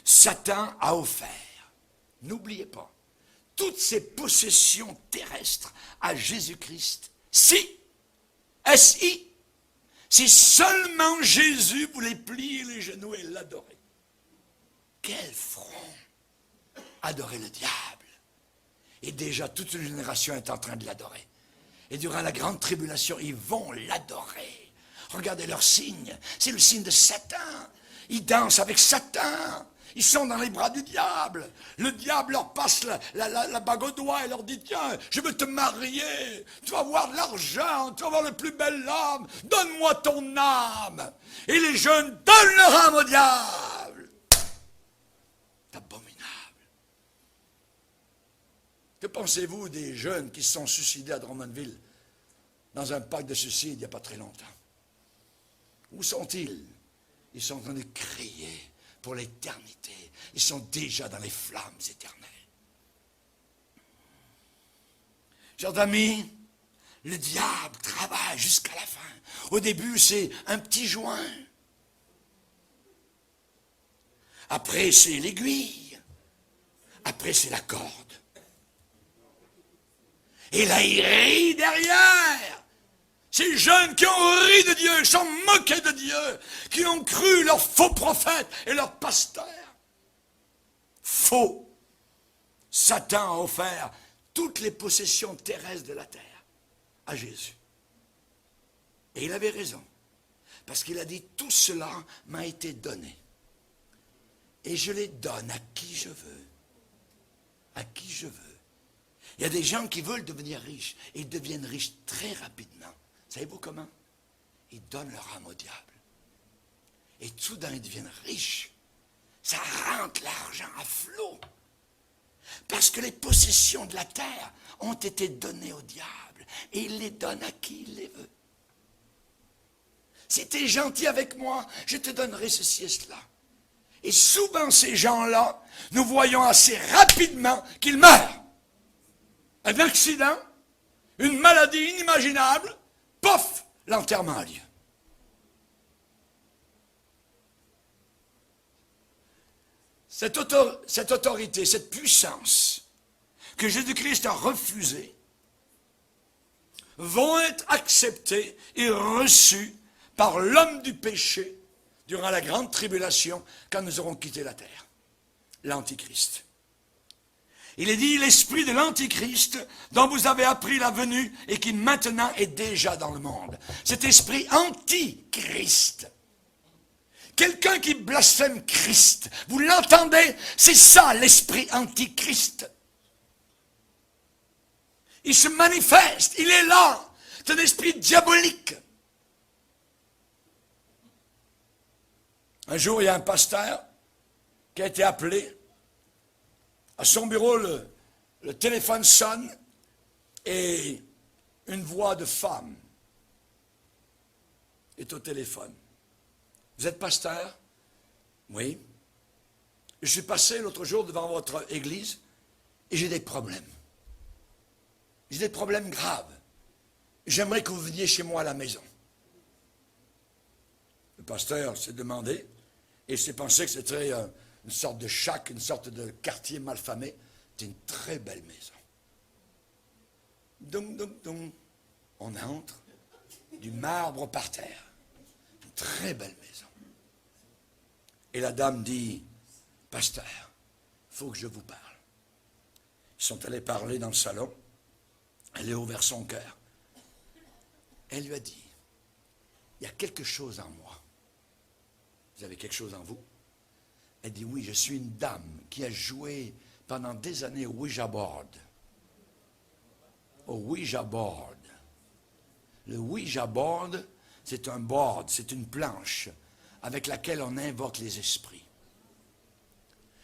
Satan a offert, n'oubliez pas, toutes ses possessions terrestres à Jésus-Christ. Si, S-I, si seulement Jésus voulait plier les genoux et l'adorer. Quel front! Adorer le diable. Et déjà, toute une génération est en train de l'adorer. Et durant la grande tribulation, ils vont l'adorer. Regardez leur signe. C'est le signe de Satan. Ils dansent avec Satan. Ils sont dans les bras du diable. Le diable leur passe la bague au doigt et leur dit, tiens, je veux te marier. Tu vas avoir de l'argent. Tu vas avoir le plus bel âme. Donne-moi ton âme. Et les jeunes donnent leur âme au diable. C'est abominable. Que pensez-vous des jeunes qui se sont suicidés à Drummondville dans un parc de suicide il n'y a pas très longtemps? Où sont-ils? Ils sont en train de crier pour l'éternité. Ils sont déjà dans les flammes éternelles. Chers amis, le diable travaille jusqu'à la fin. Au début, c'est un petit joint. Après, c'est l'aiguille. Après, c'est la corde. Et là, il rit derrière. Ces jeunes qui ont ri de Dieu, qui sont moqués de Dieu, qui ont cru leurs faux prophètes et leurs pasteurs. Faux. Satan a offert toutes les possessions terrestres de la terre à Jésus. Et il avait raison. Parce qu'il a dit, tout cela m'a été donné. Et je les donne à qui je veux. À qui je veux. Il y a des gens qui veulent devenir riches et ils deviennent riches très rapidement. Savez-vous comment? Ils donnent leur âme au diable. Et soudain, ils deviennent riches. Ça rentre l'argent à flot. Parce que les possessions de la terre ont été données au diable. Et il les donne à qui il les veut. Si tu es gentil avec moi, je te donnerai ceci et cela. Et souvent, ces gens-là, nous voyons assez rapidement qu'ils meurent. Un accident, une maladie inimaginable, pof, l'enterrement a lieu. Cette autorité, cette puissance que Jésus-Christ a refusée, vont être acceptées et reçues par l'homme du péché durant la grande tribulation quand nous aurons quitté la terre, l'Antichrist. Il est dit, l'esprit de l'Antichrist, dont vous avez appris la venue et qui maintenant est déjà dans le monde. Cet esprit antichrist. Quelqu'un qui blasphème Christ. Vous l'entendez? C'est ça l'esprit antichrist. Il se manifeste, il est là. C'est un esprit diabolique. Un jour, il y a un pasteur qui a été appelé. À son bureau, le téléphone sonne et une voix de femme est au téléphone. Vous êtes pasteur? Oui. Je suis passé l'autre jour devant votre église et j'ai des problèmes. J'ai des problèmes graves. J'aimerais que vous veniez chez moi à la maison. Le pasteur s'est demandé et s'est pensé que c'était une sorte de shack, une sorte de quartier malfamé. C'est une très belle maison. Donc, on entre, du marbre par terre. Une très belle maison. Et la dame dit, pasteur, il faut que je vous parle. Ils sont allés parler dans le salon. Elle a ouvert son cœur. Elle lui a dit, il y a quelque chose en moi. Vous avez quelque chose en vous? Elle dit, oui, je suis une dame qui a joué pendant des années au Ouija board. Au Ouija board. Le Ouija board, c'est un board, c'est une planche avec laquelle on invoque les esprits.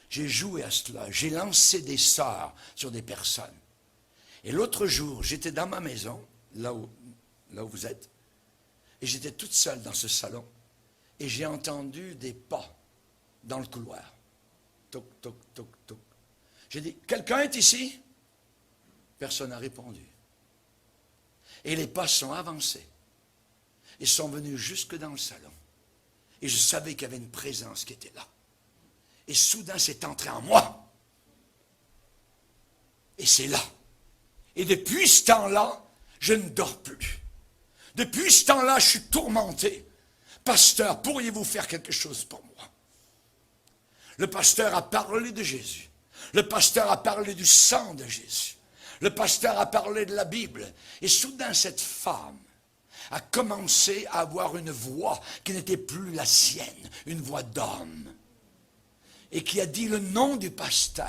J'ai joué à cela, j'ai lancé des sorts sur des personnes. Et l'autre jour, j'étais dans ma maison, là où vous êtes, et j'étais toute seule dans ce salon, et j'ai entendu des pas dans le couloir. Toc, toc, toc, toc. J'ai dit, quelqu'un est ici? Personne n'a répondu. Et les pas sont avancés. Ils sont venus jusque dans le salon. Et je savais qu'il y avait une présence qui était là. Et soudain, c'est entré en moi. Et c'est là. Et depuis ce temps-là, je ne dors plus. Depuis ce temps-là, je suis tourmenté. Pasteur, pourriez-vous faire quelque chose pour moi? Le pasteur a parlé de Jésus. Le pasteur a parlé du sang de Jésus. Le pasteur a parlé de la Bible. Et soudain, cette femme a commencé à avoir une voix qui n'était plus la sienne, une voix d'homme. Et qui a dit le nom du pasteur,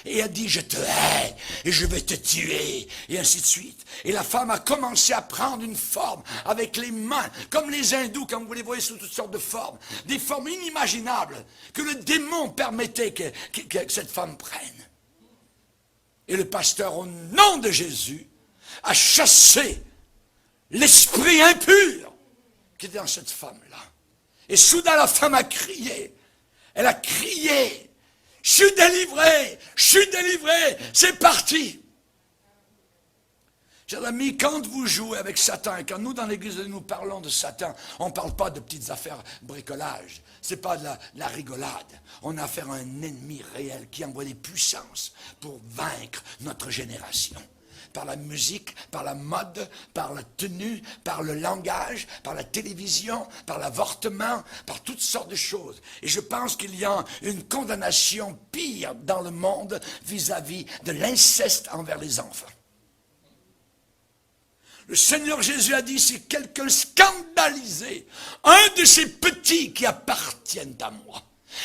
et a dit je te hais, et je vais te tuer, et ainsi de suite. Et la femme a commencé à prendre une forme avec les mains, comme les hindous, comme vous les voyez sous toutes sortes de formes, des formes inimaginables que le démon permettait que cette femme prenne. Et le pasteur, au nom de Jésus, a chassé l'esprit impur qui était dans cette femme-là. Et soudain la femme a crié. Elle a crié, je suis délivré, c'est parti. Chers amis, quand vous jouez avec Satan, et quand nous dans l'église nous parlons de Satan, on ne parle pas de petites affaires bricolage, ce n'est pas de la rigolade. On a affaire à un ennemi réel qui envoie des puissances pour vaincre notre génération. Par la musique, par la mode, par la tenue, par le langage, par la télévision, par l'avortement, par toutes sortes de choses. Et je pense qu'il y a une condamnation pire dans le monde vis-à-vis de l'inceste envers les enfants. Le Seigneur Jésus a dit, si quelqu'un scandalisait un de ces petits qui appartiennent à moi,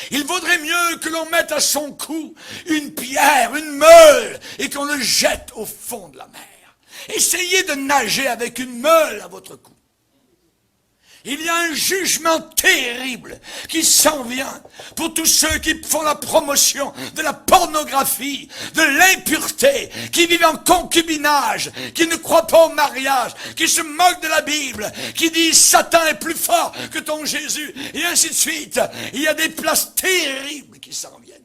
il vaudrait mieux que l'on mette à son cou une pierre, une meule, et qu'on le jette au fond de la mer. Essayez de nager avec une meule à votre cou. Il y a un jugement terrible qui s'en vient pour tous ceux qui font la promotion de la pornographie, de l'impureté, qui vivent en concubinage, qui ne croient pas au mariage, qui se moquent de la Bible, qui disent Satan est plus fort que ton Jésus, et ainsi de suite. Il y a des places terribles qui s'en viennent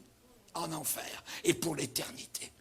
en enfer et pour l'éternité.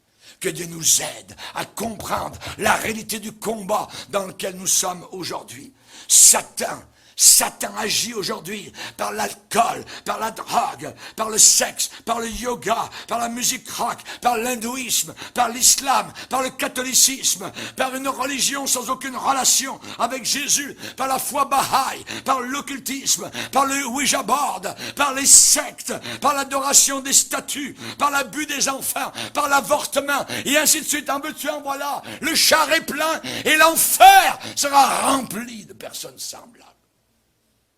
Que Dieu nous aide à comprendre la réalité du combat dans lequel nous sommes aujourd'hui. Satan agit aujourd'hui par l'alcool, par la drogue, par le sexe, par le yoga, par la musique rock, par l'hindouisme, par l'islam, par le catholicisme, par une religion sans aucune relation avec Jésus, par la foi Baha'i, par l'occultisme, par le Ouija board, par les sectes, par l'adoration des statues, par l'abus des enfants, par l'avortement, et ainsi de suite. En veux-tu, en voilà. Le char est plein et l'enfer sera rempli de personnes semblables.